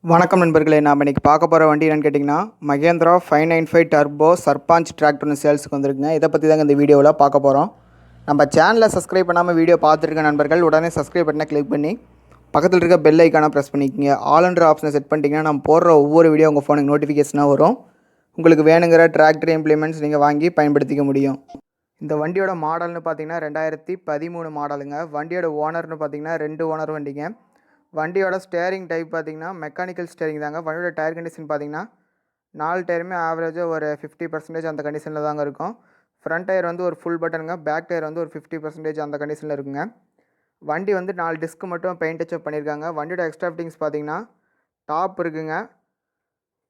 வணக்கம் நண்பர்களே, நாம் இன்றைக்கி பார்க்க போகிற வண்டி என்னென்னு கேட்டிங்கன்னா மகேந்திரா 595 டர்போ சர்பாஞ்ச் டிராக்டர்னு சேல்ஸுக்கு வந்துருக்குங்க. இதை பற்றி தாங்க இந்த வீடியோவில் பார்க்க போகிறோம். நம்ம சேனலில் சப்ஸ்கிரைப் பண்ணாமல் வீடியோ பார்த்துருக்க நண்பர்கள் உடனே சப்ஸ்கிரைப் பட்டனை கிளிக் பண்ணி பக்கத்தில் இருக்க பெல் ஐக்கானை ப்ரெஸ் பண்ணிக்கோங்க. ஆல்ன்ற ஆப்ஷனை செட் பண்ணிட்டீங்கன்னா நம்ம போடுற ஒவ்வொரு வீடியோ உங்கள் ஃபோனுக்கு நோட்டிஃபிகேஷனாக வரும். உங்களுக்கு வேணுங்கிற டிராக்டர் இம்ப்ளிமெண்ட்ஸ் நீங்கள் வாங்கி பயன்படுத்திக்க முடியும். இந்த வண்டியோட மாடல்னு பார்த்தீங்கன்னா 2013 மாடலுங்க. வண்டியோட ஓனர்னு பார்த்தீங்கன்னா 2 ஓனர் வண்டிங்க. வண்டியோட ஸ்டேரிங் டைப் பார்த்தீங்கன்னா மெக்கானிக்கல் ஸ்டேரிங் தாங்க. வண்டியோட டயர் கண்டிஷன் பார்த்தீங்கன்னா 4 டயருமே ஆவரேஜாக ஒரு 50% அந்த கண்டிஷனில் தாங்க இருக்கும். ஃப்ரண்ட் டயர் வந்து ஒரு ஃபுல் பட்டனுங்க, பேக் டயர் வந்து ஒரு 50% அந்த கண்டிஷனில் இருக்குங்க. வண்டி வந்து 4 டிஸ்க்கு மட்டும் பெயிண்ட் டச்சப் பண்ணியிருக்காங்க. வண்டியோட எக்ஸ்ட்ரா ஃபிட்டிங்ஸ் பார்த்தீங்கன்னா டாப் இருக்குங்க.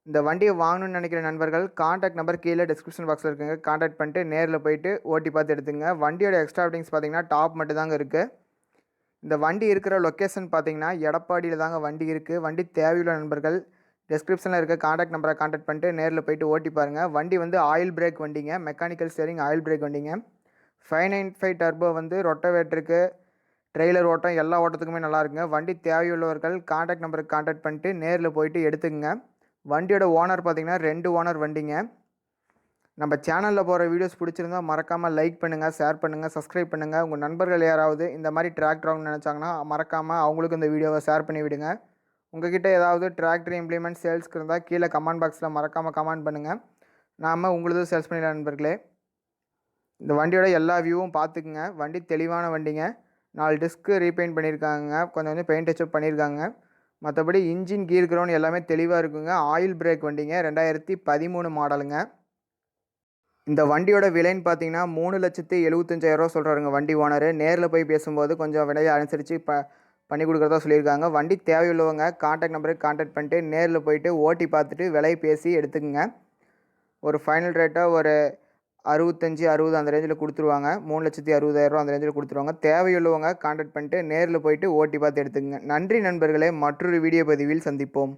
இந்த வண்டியை வாங்கணும்னு நினைக்கிற நண்பர்கள் கான்டாக்ட் நம்பர் கீழே டிஸ்கிரிப்ஷன் பாக்ஸில் இருக்குங்க. கான்டாக்ட் பண்ணிட்டு நேரில் போயிட்டு ஓட்டி பார்த்து எடுத்துங்க. வண்டியோட எக்ஸ்ட்ரா ஃபிட்டிங்ஸ் பார்த்தீங்கன்னா டாப் மட்டும் தாங்க இருக்குது. இந்த வண்டி இருக்கிற லொக்கேஷன் பார்த்தீங்கன்னா எடப்பாடியில் தாங்க வண்டி இருக்குது. வண்டி தேவையுள்ள நண்பர்கள் டிஸ்கிரிப்ஷனில் இருக்க கான்டாக்ட் நம்பரை கான்டாக்ட் பண்ணிட்டு நேரில் போயிட்டு ஓட்டி பாருங்கள். வண்டி வந்து ஆயில் பிரேக் வண்டிங்க, மெக்கானிக்கல் ஸ்டேரிங் ஆயில் பிரேக் வண்டிங்க. 595 டர்போ வந்து ரொட்டவேட்டருக்கு ட்ரெய்லர் ஓட்டம் எல்லா ஓட்டத்துக்குமே நல்லா இருக்குங்க. வண்டி தேவையுள்ளவர்கள் கான்டாக்ட் நம்பருக்கு கான்டாக்ட் பண்ணிட்டு நேரில் போயிட்டு எடுத்துக்கங்க. வண்டியோட ஓனர் பார்த்தீங்கன்னா 2 ஓனர் வண்டிங்க. நம்ம சேனலில் போகிற வீடியோஸ் பிடிச்சிருந்தால் மறக்காமல் லைக் பண்ணுங்கள், ஷேர் பண்ணுங்கள், சப்ஸ்கிரைப் பண்ணுங்கள். உங்கள் நண்பர்கள் யாராவது இந்த மாதிரி டிராக்டர் வாங்கணும்னு நினச்சாங்கன்னா மறக்காமல் அவங்களுக்கு இந்த வீடியோவை ஷேர் பண்ணி விடுங்க. உங்கள்கிட்ட ஏதாவது டிராக்டர் இம்ப்ளிமெண்ட் சேல்ஸ்க்கு இருந்தால் கீழே கமெண்ட் பாக்ஸில் மறக்காமல் கமெண்ட் பண்ணுங்கள். நாம் உங்களது சேல்ஸ் பண்ணிடலாம் நண்பர்களே. இந்த வண்டியோட எல்லா வியூவும் பார்த்துக்குங்க. வண்டி தெளிவான வண்டிங்க. 4 டிஸ்க்கு ரீபெயிண்ட் பண்ணியிருக்காங்க, கொஞ்சம் பெயிண்ட் டச்சப் பண்ணியிருக்காங்க. மற்றபடி இன்ஜின் கீர் கிரவுண்ட் எல்லாமே தெளிவாக இருக்குங்க. ஆயில் பிரேக் வண்டிங்க, 2013 மாடலுங்க. இந்த வண்டியோட விலைன்னு பார்த்தீங்கன்னா 3,75,000 சொல்கிறாருங்க வண்டி ஓனரு. நேரில் போய் பேசும்போது கொஞ்சம் விலையை அனுசரித்து பண்ணி கொடுக்குறதா சொல்லியிருக்காங்க. வண்டி தேவையுள்ளவங்க கான்டாக்ட் நம்பருக்கு கான்டாக்ட் பண்ணிட்டு நேரில் போயிட்டு ஓட்டி பார்த்துட்டு விலை பேசி எடுத்துக்கங்க. ஒரு ஃபைனல் ரேட்டாக ஒரு 65, 60 அந்த ரேஞ்சில் கொடுத்துருவாங்க. 3,60,000 அந்த ரேஞ்சில் கொடுத்துருவாங்க. தேவையுள்ளவங்க கான்டாக்ட் பண்ணிட்டு நேரில் போயிட்டு ஓட்டி பார்த்து எடுத்துக்கங்க. நன்றி நண்பர்களே, மற்றொரு வீடியோ பதிவில் சந்திப்போம்.